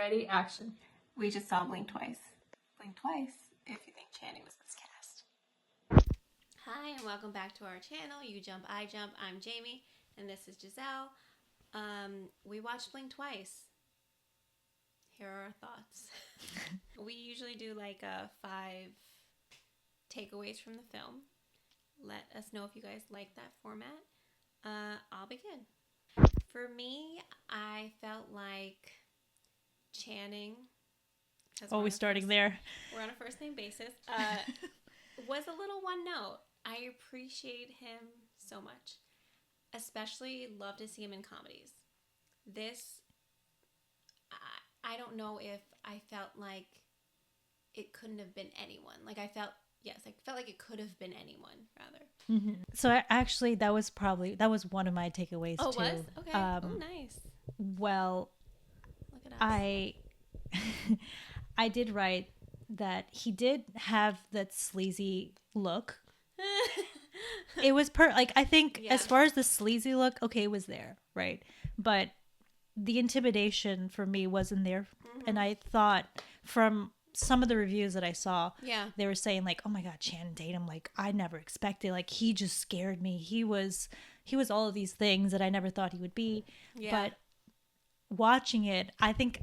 Ready, action. We just saw Blink Twice. Blink twice if you think Channing was miscast. Hi, and welcome back to our channel. You Jump, I Jump. I'm Jamie, and this is Giselle. We watched Blink Twice. Here are our thoughts. We usually do like 5 takeaways from the film. Let us know if you guys like that format. I'll begin. For me, I felt like Channing. Always starting there. We're on a first name basis. Was a little one note. I appreciate him so much. Especially love to see him in comedies. This, I don't know if I felt like it couldn't have been anyone. Like I felt like it could have been anyone, rather. Mm-hmm. So that was one of my takeaways too. Oh, was? Okay. Nice. Well, look at us. I did write that he did have that sleazy look. It was I think as far as the sleazy look, okay, it was there, right? But the intimidation for me wasn't there. Mm-hmm. And I thought from some of the reviews that I saw, they were saying like, oh my God, Channing Tatum, like I never expected, like he just scared me. He was all of these things that I never thought he would be. Yeah. But watching it, I think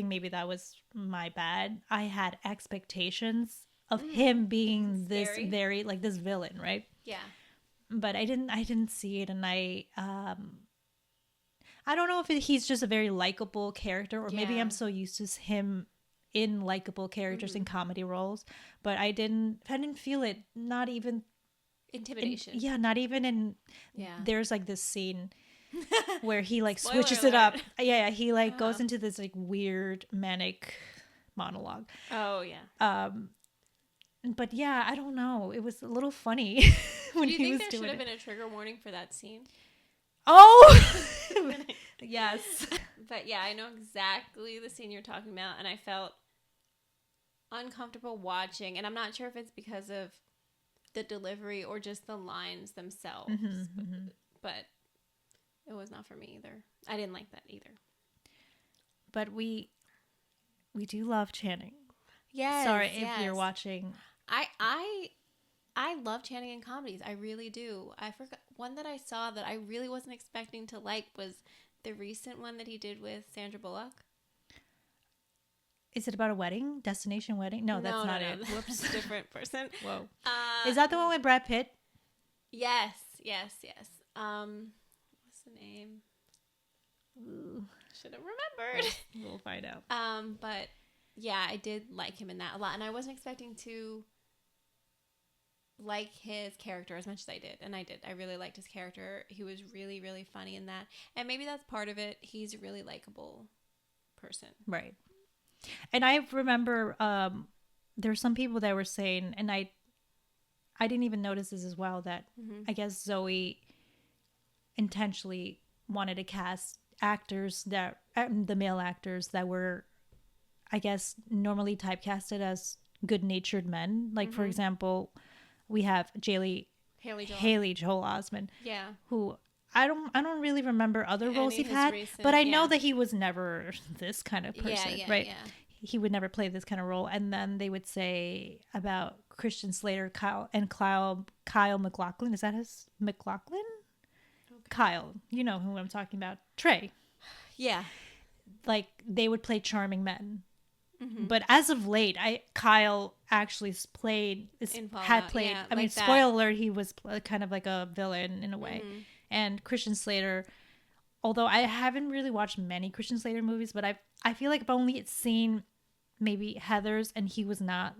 maybe that was my bad. I had expectations of him being this very like this villain, right? Yeah. But I didn't see it, and I don't know if he's just a very likable character, or maybe I'm so used to him in likable characters in comedy roles, but I didn't feel it. Not even intimidation. Not even in. Yeah. There's like this scene where he like Spoiler switches alert. it up. Yeah, he like goes into this like weird manic monologue. Oh yeah. But yeah, I don't know. It was a little funny when he was doing it. Do you think there should have been a trigger warning for that scene? Oh, yes. But yeah, I know exactly the scene you're talking about, and I felt uncomfortable watching. And I'm not sure if it's because of the delivery or just the lines themselves. But it was not for me either. I didn't like that either. But we do love Channing. Yes. Sorry if you're watching. I love Channing in comedies. I really do. I forgot one that I saw that I really wasn't expecting to like was the recent one that he did with Sandra Bullock. Is it about a wedding? Destination wedding? No, that's not it. Whoops. That's a different person. Whoa. Is that the one with Brad Pitt? Yes. What's the name? Should have remembered. We'll find out. But yeah, I did like him in that a lot, and I wasn't expecting to like his character as much as I did, and I did. I really liked his character. He was really, really funny in that, and maybe that's part of it. He's a really likable person, right? And I remember there's some people that were saying, and I didn't even notice this as well, that I guess Zoe intentionally wanted to cast actors the male actors that were, I guess, normally typecasted as good-natured men. Like, for example, we have Haley Joel Osment. Yeah. Who I don't really remember other roles he's had, but I know that he was never this kind of person, right? Yeah. He would never play this kind of role. And then they would say about Christian Slater, Kyle MacLachlan. Is that his MacLachlan? Okay. Kyle, you know who I'm talking about. Trey. Yeah. Like they would play charming men. But as of late, Kyle actually played. I mean, spoiler alert, he was kind of like a villain in a way. And Christian Slater, although I haven't really watched many Christian Slater movies, but I feel like I've only seen maybe Heathers, and he was not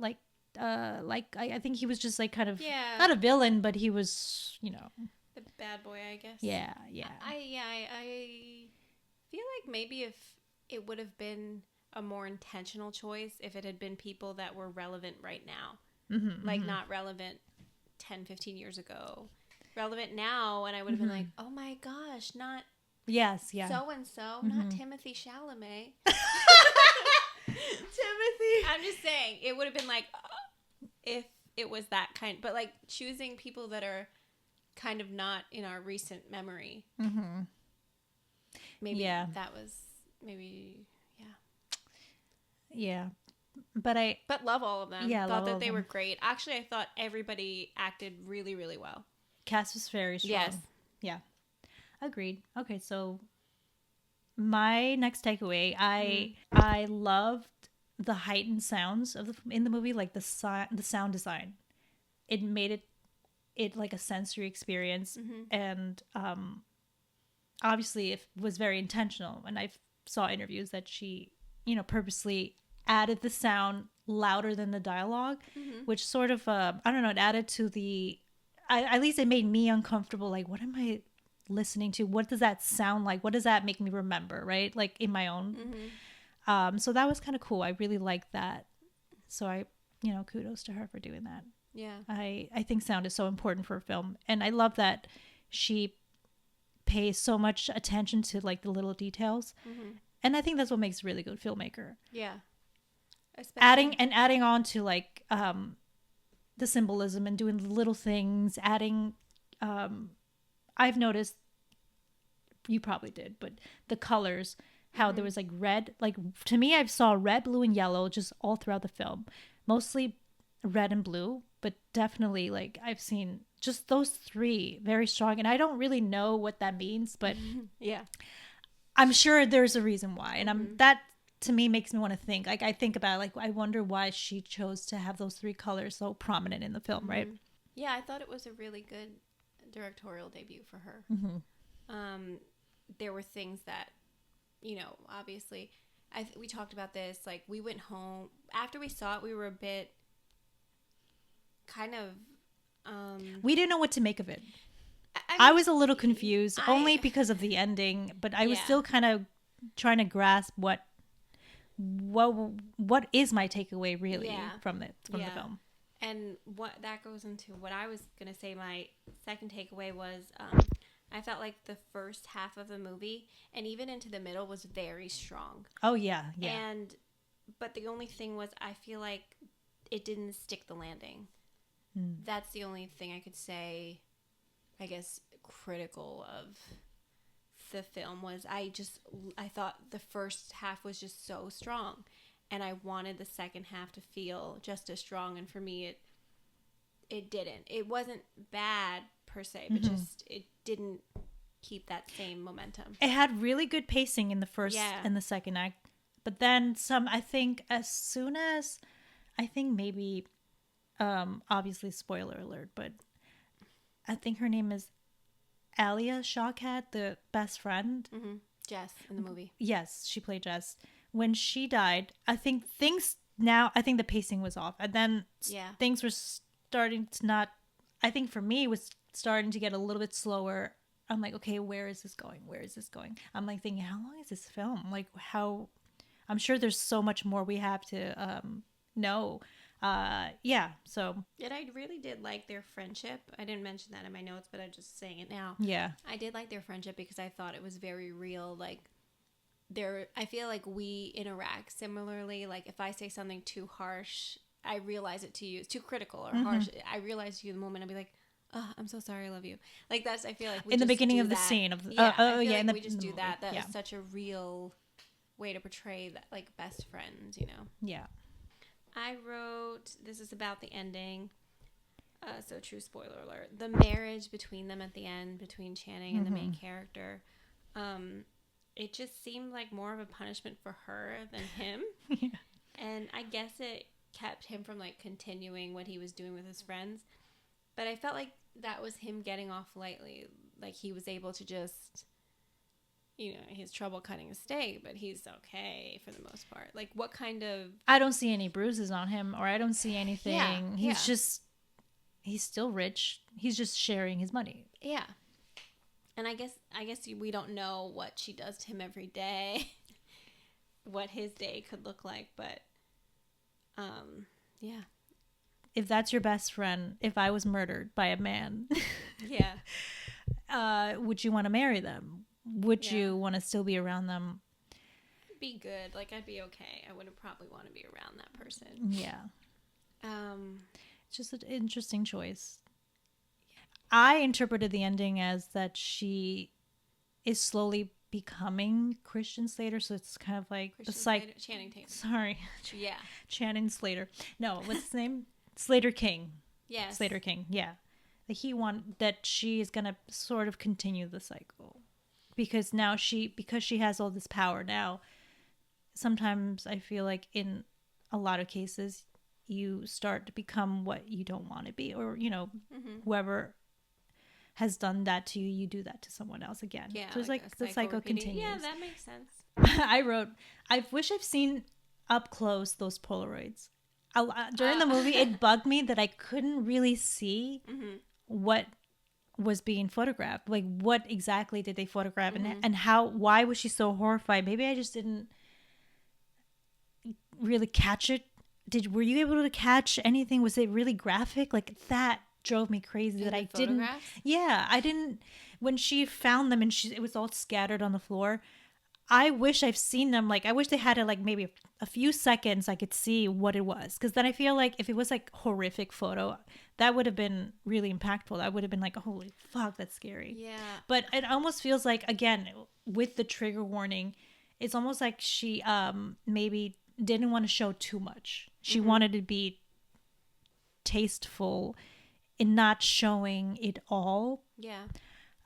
I think he was just like kind of not a villain, but he was, you know, the bad boy, I guess. Yeah. I feel like maybe if it would have been a more intentional choice if it had been people that were relevant right now. Not relevant 10, 15 years ago. Relevant now, and I would have been like, oh my gosh, not so-and-so, not Timothy Chalamet. Timothy. I'm just saying, it would have been like, if it was that kind, but like choosing people that are kind of not in our recent memory. Maybe that was, maybe Yeah. But love all of them. Yeah, thought that they were great. Actually, I thought everybody acted really, really well. Cast was very strong. Yes. Yeah. Agreed. Okay, so my next takeaway, I loved the heightened sounds in the movie, like the sound design. It made it like a sensory experience, and obviously it was very intentional. And I saw interviews that she, purposely added the sound louder than the dialogue, which sort of I don't know, it added to at least it made me uncomfortable. Like, what am I listening to? What does that sound like? What does that make me remember? Right, like in my own. So that was kind of cool. I really liked that. So kudos to her for doing that. Yeah. I think sound is so important for a film, and I love that she pays so much attention to like the little details, and I think that's what makes a really good filmmaker. Yeah. Adding on to like the symbolism and doing the little things, adding I've noticed, you probably did, but the colors, how there was like red, like to me I saw red, blue, and yellow just all throughout the film, mostly red and blue, but definitely like I've seen just those three very strong, and I don't really know what that means, but yeah, I'm sure there's a reason why, and that to me makes me want to think. Like I think about like I wonder why she chose to have those three colors so prominent in the film, right? Yeah, I thought it was a really good directorial debut for her. There were things that, obviously, we talked about this. Like we went home after we saw it, we were a bit kind of. We didn't know what to make of it. I was a little confused, only because of the ending, but I was still kind of trying to grasp what is my takeaway really from the film. And what that goes into what I was going to say. My second takeaway was I felt like the first half of the movie and even into the middle was very strong. Oh yeah. But the only thing was I feel like it didn't stick the landing. That's the only thing I could say, I guess, critical of the film was I thought the first half was just so strong, and I wanted the second half to feel just as strong, and for me it didn't. It wasn't bad per se, but just it didn't keep that same momentum. It had really good pacing in the first and the second act, but then I think as soon as maybe obviously spoiler alert, but I think her name is Alia Shawkat, the best friend. Jess in the movie. Yes, she played Jess. When she died, I think the pacing was off. And then things were starting to not, I think for me, was starting to get a little bit slower. I'm like, okay, where is this going? Where is this going? I'm like thinking, how long is this film? Like I'm sure there's so much more we have to know. So. And I really did like their friendship. I didn't mention that in my notes, but I'm just saying it now. Yeah. I did like their friendship because I thought it was very real. Like I feel like we interact similarly. Like if I say something too harsh, I realize it to you. It's too critical or harsh. I realize to you the moment I'll be like, oh, I'm so sorry, I love you. Like that's, I feel like we in the just beginning do of that. The scene of, we just do movie. that. That is such a real way to portray that, like best friends, Yeah. I wrote, this is about the ending, so true spoiler alert, the marriage between them at the end, between Channing and the main character, it just seemed like more of a punishment for her than him. And I guess it kept him from like continuing what he was doing with his friends, but I felt like that was him getting off lightly. Like he was able to just, his trouble cutting a steak, but he's okay for the most part. Like what kind of... I don't see any bruises on him, or I don't see anything. He's still rich. He's just sharing his money. Yeah. And I guess we don't know what she does to him every day, what his day could look like, but yeah. If that's your best friend, if I was murdered by a man, would you want to marry them? Would you want to still be around them? Be good. Like I'd be okay. I wouldn't probably want to be around that person. Yeah. It's just an interesting choice. I interpreted the ending as that she is slowly becoming Christian Slater, so it's kind of like Channing Tatum. Sorry. Yeah. Channing Slater. No, what's his name? Slater King. Yes. Slater King. Yeah. That she is gonna sort of continue the cycle. Because now because she has all this power now, sometimes I feel like in a lot of cases you start to become what you don't want to be, or whoever has done that to you, you do that to someone else again. Yeah, so it's like the cycle continues. Yeah, that makes sense. I wish I've seen up close those Polaroids. During the movie, it bugged me that I couldn't really see what was being photographed. Like, what exactly did they photograph, and why was she so horrified? Maybe I just didn't really catch it. Were you able to catch anything? Was it really graphic? Like, that drove me crazy that I didn't. Yeah, I didn't. When she found them and it was all scattered on the floor, I wish I've seen them. Like, I wish they had it like maybe a few seconds I could see what it was. Because then I feel like if it was like horrific photo, that would have been really impactful. I would have been like, holy fuck, that's scary. Yeah. But it almost feels like, again, with the trigger warning, it's almost like she maybe didn't want to show too much. She wanted to be tasteful in not showing it all. Yeah.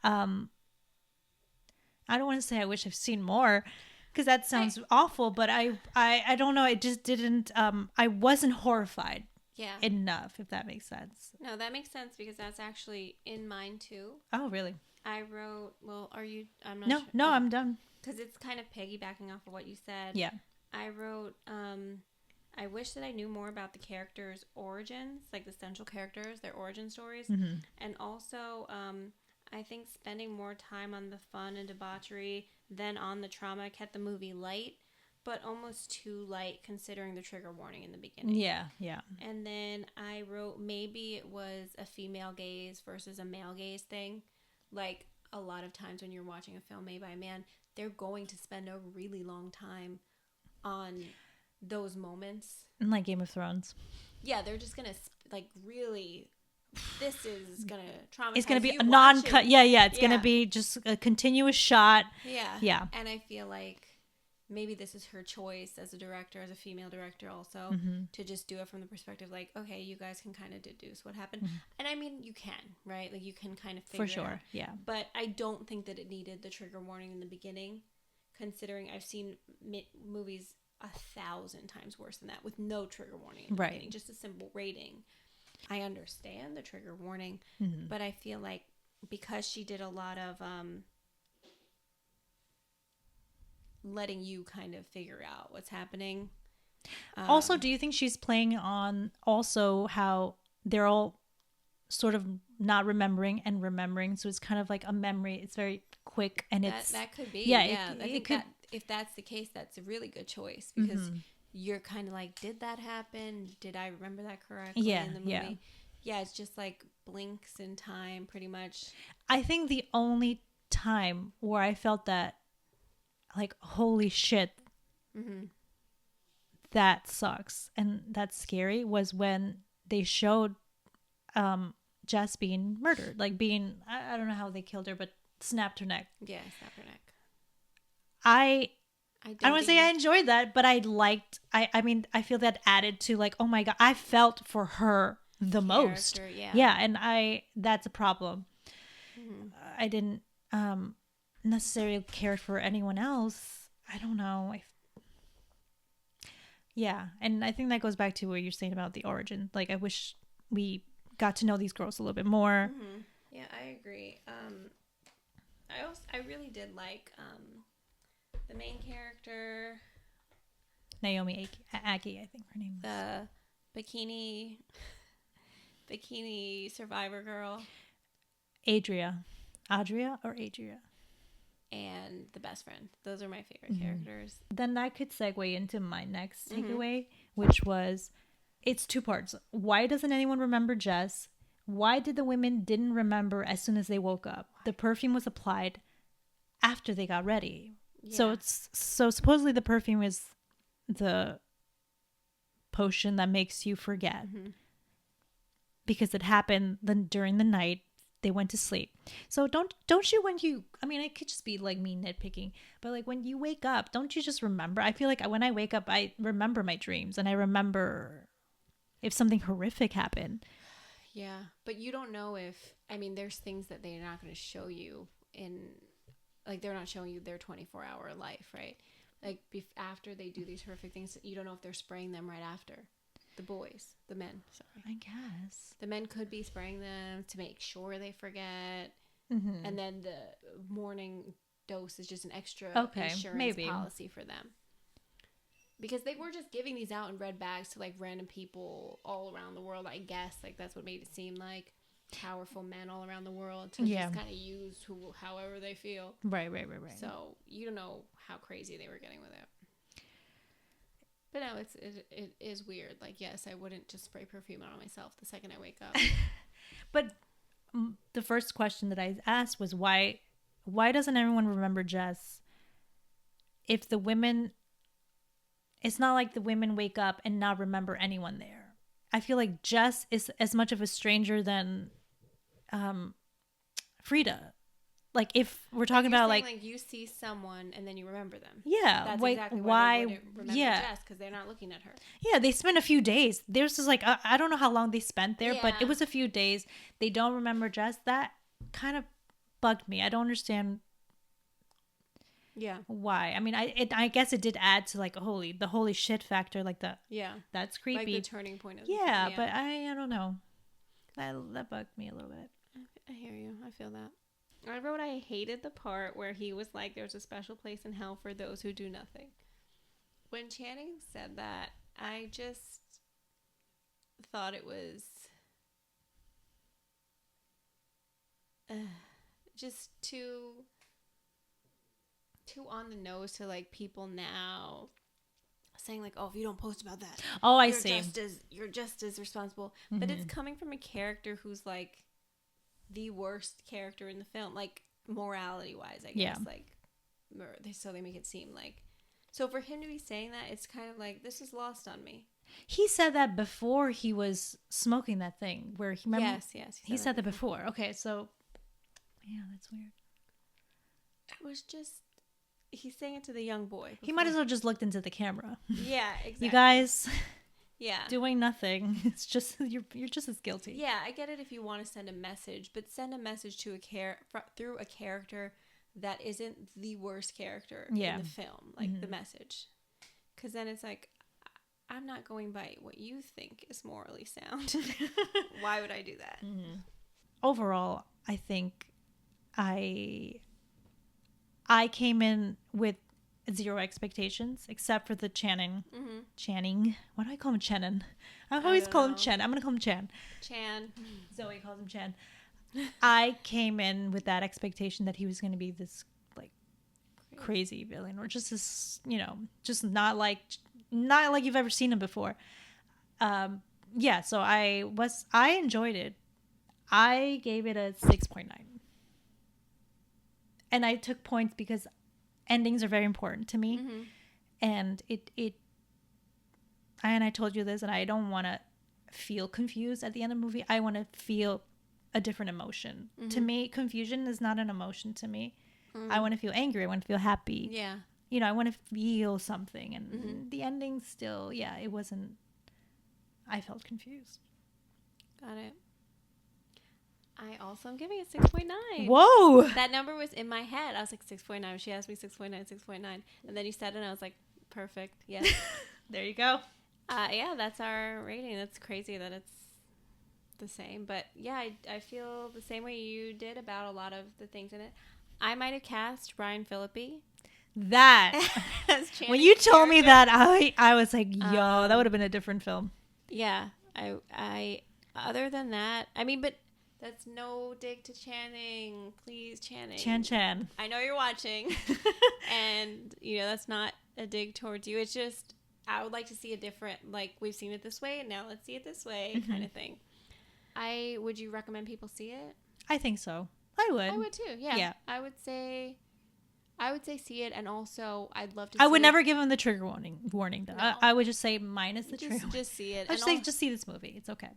I don't want to say I wish I've seen more, because that sounds awful, but I don't know. It just didn't, I wasn't horrified enough, if that makes sense. No, that makes sense, because that's actually in mine too. Oh, really? I wrote, I'm not sure. No, I'm done. Because it's kind of piggybacking off of what you said. Yeah. I wrote, I wish that I knew more about the characters' origins, like the central characters, their origin stories. And also, I think spending more time on the fun and debauchery than on the trauma kept the movie light, but almost too light considering the trigger warning in the beginning. Yeah, yeah. And then I wrote, maybe it was a female gaze versus a male gaze thing. Like, a lot of times when you're watching a film made by a man, they're going to spend a really long time on those moments. Like Game of Thrones. Yeah, they're just going to, like, really... This is gonna traumatize. It's gonna be a non-cut. Yeah. It's gonna be just a continuous shot. Yeah. And I feel like maybe this is her choice as a director, as a female director, also to just do it from the perspective, like, okay, you guys can kind of deduce what happened, and I mean, you can, right? Like, you can kind of figure for sure. It out. Yeah. But I don't think that it needed the trigger warning in the beginning, considering I've seen movies 1,000 times worse than that with no trigger warning in the beginning, just a simple rating. I understand the trigger warning, but I feel like because she did a lot of letting you kind of figure out what's happening. Also, do you think she's playing on also how they're all sort of not remembering and remembering? So it's kind of like a memory. It's very quick, and that could be. Yeah, I think that if that's the case, that's a really good choice, because you're kind of like, did that happen? Did I remember that correctly in the movie? Yeah, it's just like blinks in time, pretty much. I think the only time where I felt that, like, holy shit, that sucks and that's scary, was when they showed Jess being murdered. Like, being, I don't know how they killed her, but snapped her neck. Yeah, snapped her neck. I don't want to say I enjoyed that, but I liked, I mean, I feel that added to, like, oh my God, I felt for her the most. Yeah. And that's a problem. I didn't necessarily care for anyone else. I don't know. Yeah. And I think that goes back to what you're saying about the origin. Like, I wish we got to know these girls a little bit more. Yeah, I agree. I really did like the main character, Naomi Aki, I think her name was. The bikini survivor girl. Adria, and the best friend. Those are my favorite characters. Then that could segue into my next takeaway, which was, it's two parts. Why doesn't anyone remember Jess? Why did the women didn't remember as soon as they woke up? The perfume was applied after they got ready. Yeah. So supposedly the perfume is the potion that makes you forget, because it happened during the night. they went to sleep. So don't you, when you, I mean, it could just be like me nitpicking, but like when you wake up, don't you just remember? I feel like when I wake up, I remember my dreams, and I remember if something horrific happened. Yeah, but you don't know if, I mean, there's things that they're not going to show you in, like, they're not showing you their 24-hour life, right? Like, after they do these horrific things, you don't know if they're spraying them right after. The boys, the men, sorry. I guess. The men could be spraying them to make sure they forget. Mm-hmm. And then the morning dose is just an extra insurance policy for them. Because they were just giving these out in red bags to, like, random people all around the world, I guess. Like, that's what made it seem like powerful men all around the world to just kind of use however they feel. Right. So, you don't know how crazy they were getting with it. But no, it is weird. Like, yes, I wouldn't just spray perfume on myself the second I wake up. But the first question that I asked was why doesn't everyone remember Jess? If the women, it's not like the women wake up and not remember anyone there. I feel like Jess is as much of a stranger than Frida. Like, if we're talking about like you see someone and then you remember them. Yeah. That's exactly why they wouldn't remember Jess, because they're not looking at her. Yeah, they spent a few days. There's just like, I don't know how long they spent there, but it was a few days. They don't remember Jess. That kind of bugged me. I don't understand why. I mean, I guess it did add to like the holy shit factor, like that's creepy. Like the turning point of but I don't know. That bugged me a little bit. I hear you. I feel that. I wrote I hated the part where he was like, there's a special place in hell for those who do nothing. When Channing said that, I just thought it was just too on the nose to like people now saying like, oh, if you don't post about that, you're just as responsible. Mm-hmm. But it's coming from a character who's like the worst character in the film, like morality wise, I guess. Like, so they make it seem like, so for him to be saying that, it's kind of like, this is lost on me. He said that before he was smoking that thing where he, remember? Yes, he said that before. Okay, so yeah, that's weird. It was just, he's saying it to the young boy before. He might as well just looked into the camera. Yeah, exactly. You guys, doing nothing. It's just you're just as guilty. Yeah, I get it if you want to send a message, but send a message to through a character that isn't the worst character in the film, like the message. Because then it's like, I'm not going by what you think is morally sound. Why would I do that? Mm-hmm. Overall, I think I came in with zero expectations, except for the Channing. Why do I call him Channing? I always call him Chen. I'm gonna call him Chan. Zoe calls him Chan. I came in with that expectation that he was gonna be this like crazy villain, or just this, just not like you've ever seen him before. So I enjoyed it. I gave it a 6.9, and I took points because endings are very important to me. And I told you this, and I don't want to feel confused at the end of the movie. I want to feel a different emotion. To me, confusion is not an emotion to me. I want to feel angry. I want to feel happy. Yeah. I want to feel something. And the ending still, it wasn't, I felt confused. Got it. I also am giving it 6.9. Whoa! That number was in my head. I was like 6.9. She asked me 6.9, 6.9. And then you said it, and I was like, perfect. Yes. There you go. That's our rating. That's crazy that it's the same. But yeah, I feel the same way you did about a lot of the things in it. I might have cast Ryan Phillippe. That. When you told me that, I was like, yo, that would have been a different film. Yeah. I other than that, I mean, but that's no dig to Channing. Please, Channing. Chan. I know you're watching. And, that's not a dig towards you. It's just, I would like to see a different, like, we've seen it this way, and now let's see it this way kind of thing. Would you recommend people see it? I think so. I would. I would too, yeah. I would say see it, and also I'd love to I would never give him the trigger warning though. No. I would just say minus the trigger. Just see it. I'd say just see this movie. It's okay.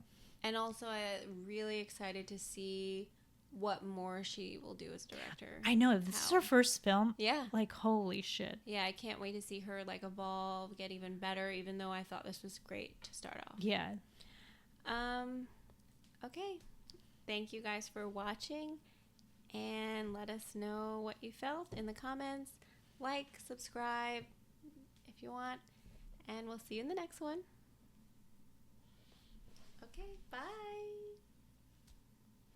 And also, I'm really excited to see what more she will do as director. I know. If this is her first film, yeah, like, holy shit. Yeah, I can't wait to see her, like, evolve, get even better, even though I thought this was great to start off. Yeah. Okay. Thank you guys for watching, and let us know what you felt in the comments. Like, subscribe if you want, and we'll see you in the next one. Okay, bye.